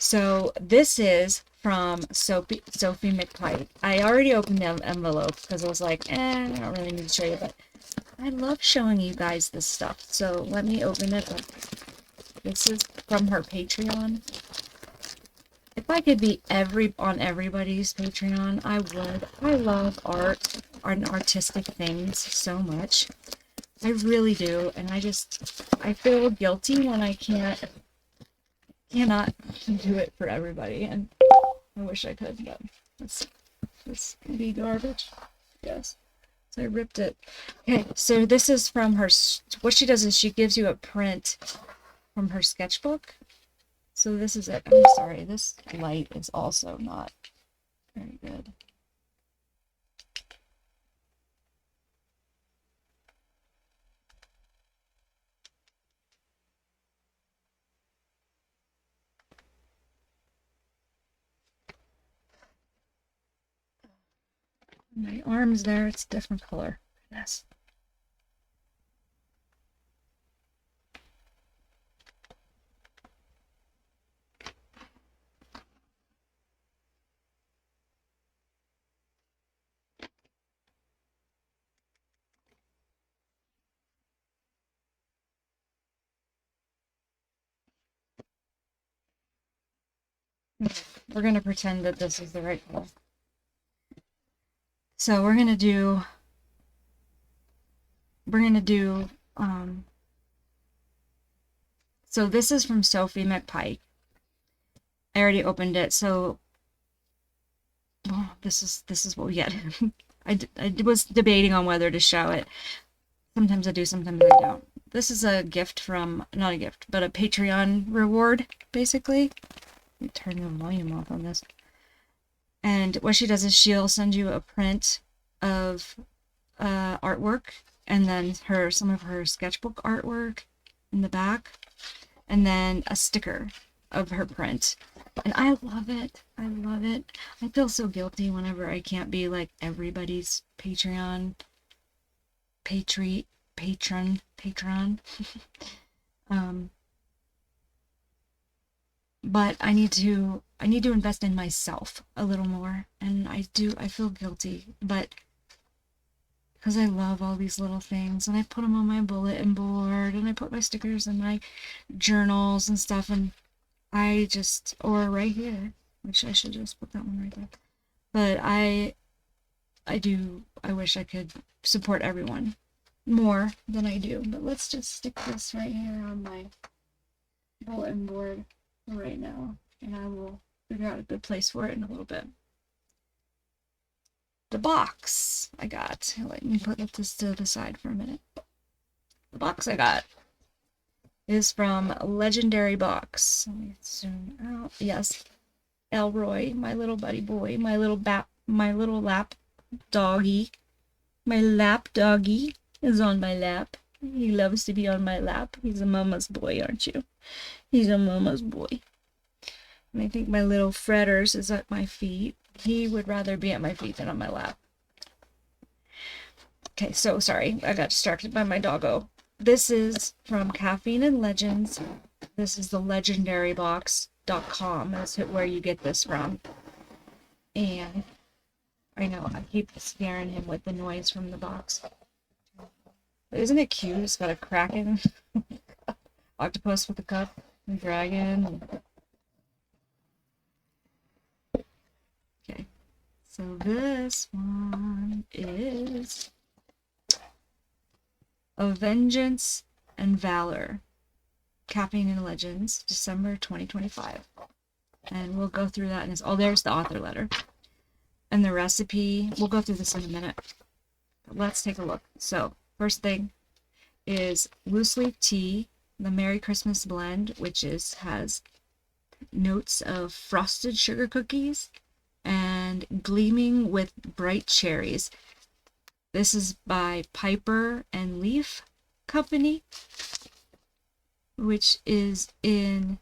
So this is from Sophie McPike. I already opened the envelope because I was like, I don't really need to show you, but I love showing you guys this stuff. So let me open it up. This is from her Patreon. If I could be on everybody's Patreon, I would. I love art and artistic things so much. I really do, and I feel guilty when I cannot do it for everybody, and I wish I could, but this can be garbage. Yes. So I ripped it. Okay, so this is from her. What she does is she gives you a print from her sketchbook. So this is it. I'm sorry, this light is also not very good. My arm's there, it's a different color. Goodness. We're gonna pretend that this is the right color. So we're gonna do so this is from Sophie McPike. I already opened it, so this is what we get. I was debating on whether to show it. Sometimes I do, sometimes I don't. This is a gift from, not a gift, but a Patreon reward, basically. Let me turn the volume off on this. And what she does is she'll send you a print of artwork, and then some of her sketchbook artwork in the back, and then a sticker of her print. And I love it. I love it. I feel so guilty whenever I can't be like everybody's patron. But I need to invest in myself a little more, and I feel guilty, but because I love all these little things, and I put them on my bulletin board, and I put my stickers in my journals and stuff, and or right here, which I should just put that one right there. But I wish I could support everyone more than I do. But let's just stick this right here on my bulletin board right now, and I will figure out a good place for it in a little bit. The box I got. Let me put this to the side for a minute. The box I got is from Legendary Box. Let me zoom out. Yes, Elroy, my little buddy boy, my little lap doggy. My lap doggy is on my lap. He loves to be on my lap. He's a mama's boy, aren't you? He's a mama's boy. And I think my little Fretters is at my feet. He would rather be at my feet than on my lap. Okay, so sorry. I got distracted by my doggo. This is from Caffeine and Legends. This is the legendarybox.com. That's where you get this from. And I know, I keep scaring him with the noise from the box. But isn't it cute? It's got a kraken, octopus with a cup, and dragon. Okay, so this one is of Vengeance and Valor, Caffeine and Legends, December 2025. And we'll go through that. And there's the author letter. And the recipe, we'll go through this in a minute. But let's take a look. So, first thing is loose leaf tea, the Merry Christmas blend, which has notes of frosted sugar cookies and Gleaming with Bright Cherries. This is by Piper and Leaf Company, which is in,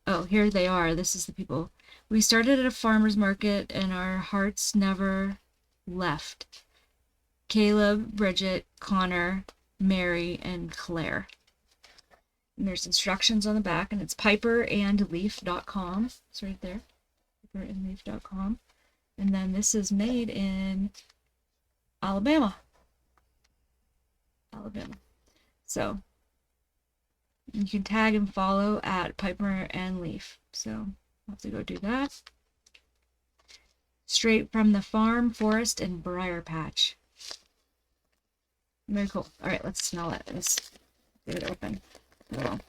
oh, here they are. This is the people. We started at a farmer's market and our hearts never left. Caleb, Bridget, Connor, Mary, and Claire. And there's instructions on the back, and it's piperandleaf.com. It's right there. Piperandleaf.com. And then this is made in Alabama. So you can tag and follow at Piper and Leaf. So I'll have to go do that. Straight from the farm, forest, and briar patch. Very cool. All right, let's smell it. Let's get it open. Well,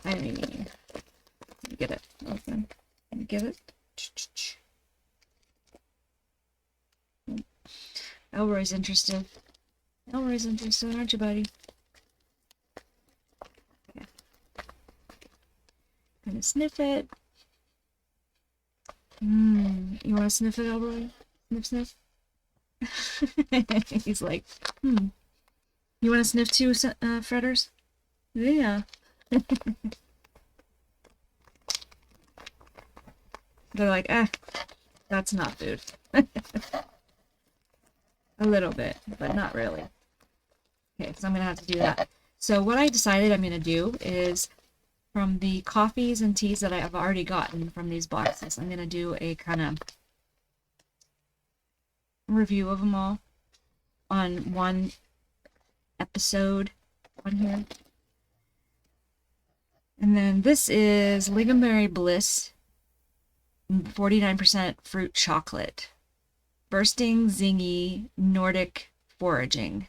I mean, let me get it open. Let me get it. Elroy's interested. Elroy's interested, aren't you, buddy? Okay. Gonna sniff it. You want to sniff it, Elroy? Sniff. He's like, You want to sniff too, Fredders? Yeah. They're like, that's not food. A little bit, but not really. Okay, so I'm going to have to do that. So what I decided I'm going to do is, from the coffees and teas that I have already gotten from these boxes, I'm going to do a kind of review of them all on one episode on here. And then this is Lingonberry Bliss 49% fruit chocolate. Bursting Zingy Nordic Foraging.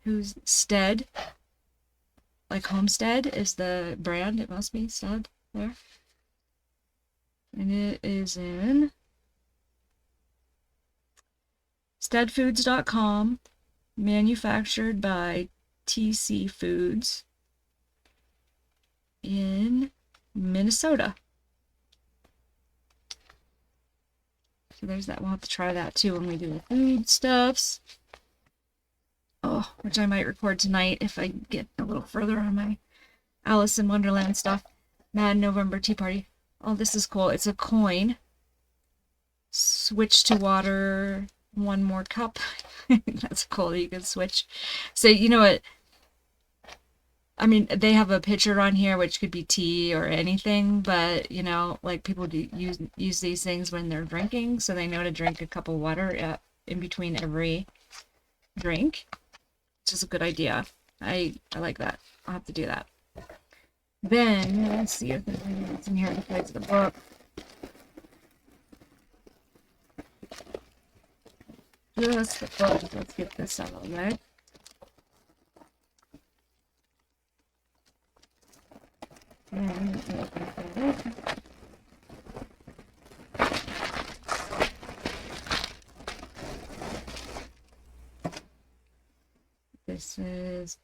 Who's Stead? Like Homestead is the brand. It must be Stead there. And it is in steadfoods.com, manufactured by TC Foods in Minnesota. So there's that. We'll have to try that too when we do the food stuffs. Oh, which I might record tonight if I get a little further on my Alice in Wonderland stuff. Mad November Tea Party. Oh, this is cool. It's a coin. Switch to water, 1 more cup. That's cool. You can switch. So, you know what? I mean, they have a picture on here, which could be tea or anything, but, you know, like people do use these things when they're drinking, so they know to drink a cup of water in between every drink, which is a good idea. I like that. I'll have to do that. Then, let's see if there's anything else in here besides the book. Just the book. Let's get this out of the way. This is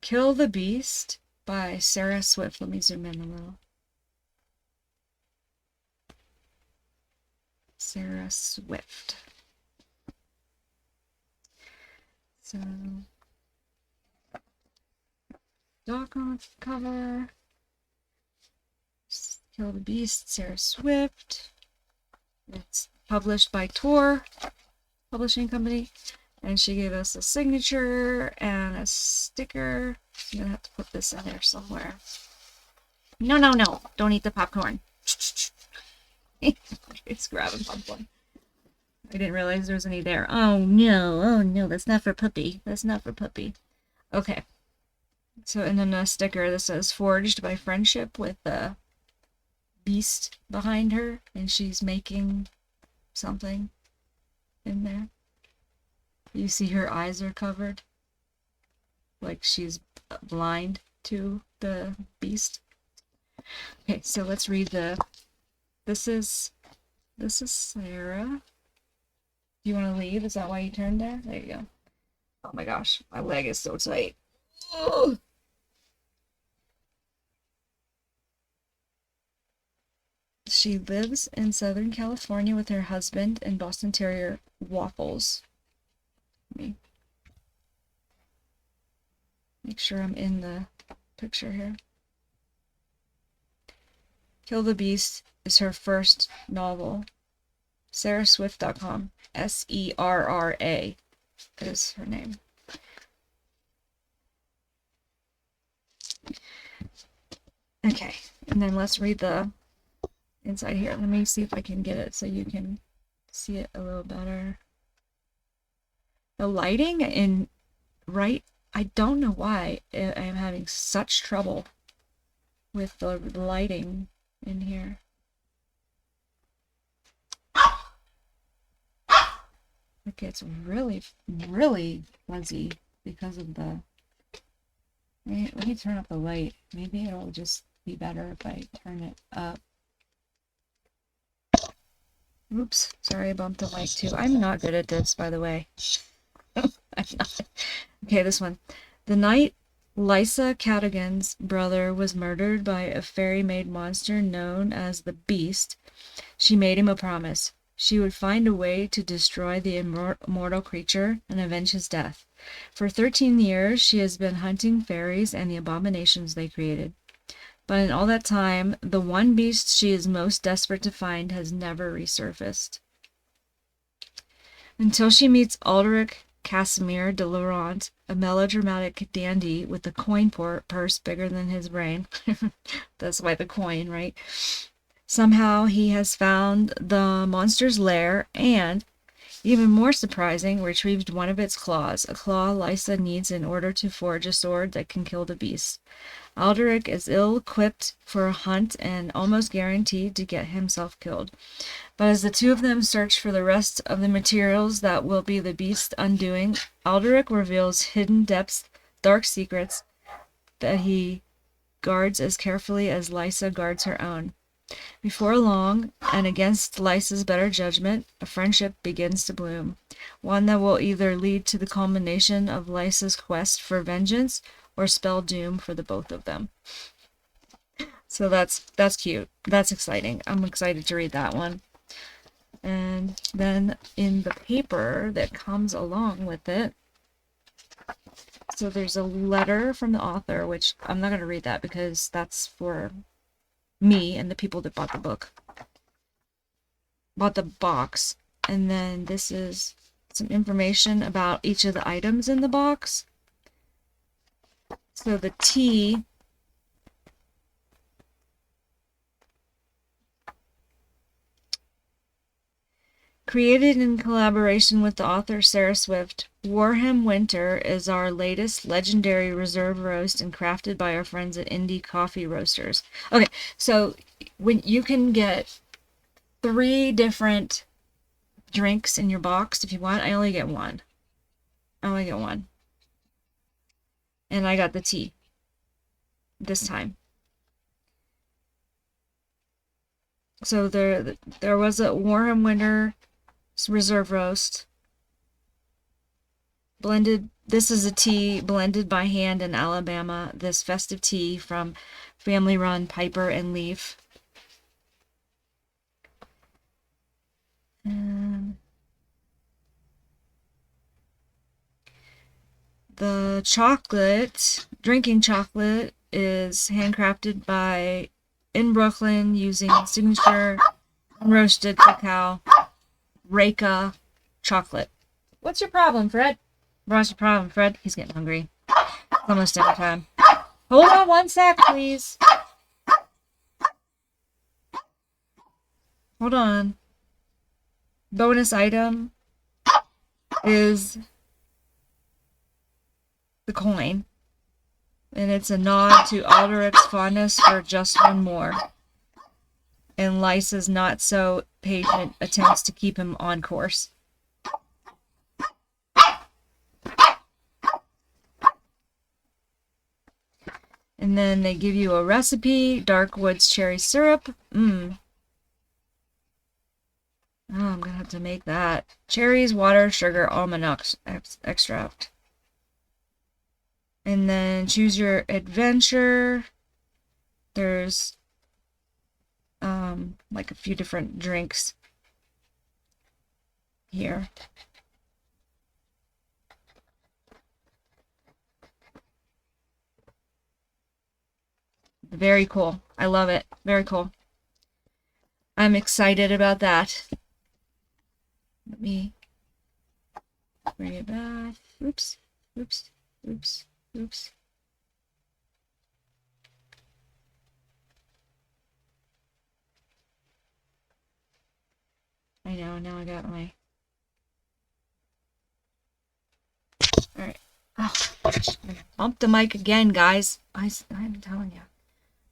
Kill the Beast by Sarah Swift. Let me zoom in a little. Sarah Swift. So, doc on the cover. Kill the Beast, Sarah Swift. It's published by Tor Publishing Company. And she gave us a signature and a sticker. I'm going to have to put this in there somewhere. No. Don't eat the popcorn. It's grabbing popcorn. I didn't realize there was any there. Oh, no. That's not for puppy. Okay. So, and then a sticker that says forged by friendship with a beast behind her. And she's making something in there. You see her eyes are covered, like she's blind to the beast. Okay, so let's read this is Sarah. Do you want to leave? Is that why you turned there? There you go. Oh my gosh, my leg is so tight. Ugh. She lives in Southern California with her husband and Boston Terrier Waffles. Let me make sure I'm in the picture here. Kill the Beast is her first novel. SarahSwift.com. SERRA is her name. Okay, and then let's read the inside here. Let me see if I can get it so you can see it a little better. The lighting in I don't know why I am having such trouble with the lighting in here. Okay, it's really, really fuzzy because of the... Let me turn up the light. Maybe it'll just be better if I turn it up. Oops, sorry, I bumped the mic too. I'm not good at this, by the way. I'm not. Okay, this one. The night Lysa Cadogan's brother was murdered by a fairy-made monster known as the Beast, she made him a promise. She would find a way to destroy the immortal creature and avenge his death. For 13 years, she has been hunting fairies and the abominations they created. But in all that time, the one beast she is most desperate to find has never resurfaced. Until she meets Aldrich Casimir de Laurent, a melodramatic dandy with a coin purse bigger than his brain. That's why the coin, right? Somehow he has found the monster's lair and, even more surprising, retrieved one of its claws, a claw Lysa needs in order to forge a sword that can kill the beast. Aldrich is ill-equipped for a hunt and almost guaranteed to get himself killed. But as the two of them search for the rest of the materials that will be the beast's undoing, Aldrich reveals hidden depths, dark secrets that he guards as carefully as Lysa guards her own. Before long, and against Lysa's better judgment, a friendship begins to bloom. One that will either lead to the culmination of Lysa's quest for vengeance or spell doom for the both of them. So that's cute. That's exciting. I'm excited to read that one. And then in the paper that comes along with it, so there's a letter from the author, which I'm not going to read that because that's for me and the people that bought the book. Bought the box. And then this is some information about each of the items in the box. So the tea created in collaboration with the author Sarah Swift, Warham Winter is our latest legendary reserve roast and crafted by our friends at Indie Coffee Roasters. Okay, so when you can get 3 different drinks in your box if you want. I only get one. And I got the tea this time. So there was a Warham Winter reserve roast blended. This is a tea blended by hand in Alabama. This festive tea from family run Piper and Leaf. And the drinking chocolate is handcrafted in Brooklyn using signature unroasted cacao Reka chocolate. What's your problem, Fred? What's your problem, Fred? He's getting hungry. It's almost dinner time. Hold on one sec, please. Hold on. Bonus item is the coin. And it's a nod to Aldrich's fondness for just one more. And Lysa's not so patient attempts to keep him on course. And then they give you a recipe, Dark Woods cherry syrup. Oh, I'm going to have to make that. Cherries, water, sugar, almond extract. And then choose your adventure. There's like a few different drinks here. Very cool. I love it. Very cool. I'm excited about that. Let me bring it back. Oops. Oops. Oops. Oops. I know, now I got my... Alright. Oh, I bumped the mic again, guys. I'm telling you.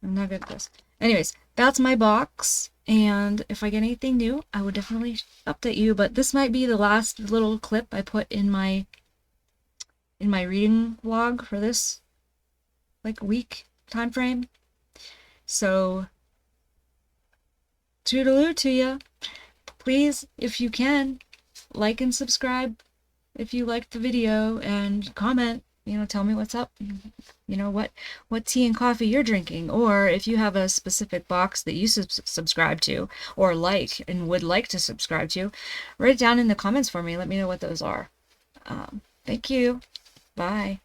I'm not good at this. Anyways, that's my box. And if I get anything new, I would definitely update you. But this might be the last little clip I put in my reading vlog for this week time frame. So toodaloo to ya. Please, if you can, like and subscribe if you liked the video, and comment, tell me what's up, what tea and coffee you're drinking, or if you have a specific box that you subscribe to or like and would like to subscribe to, write it down in the comments for me. Let me know what those are. Thank you. Bye.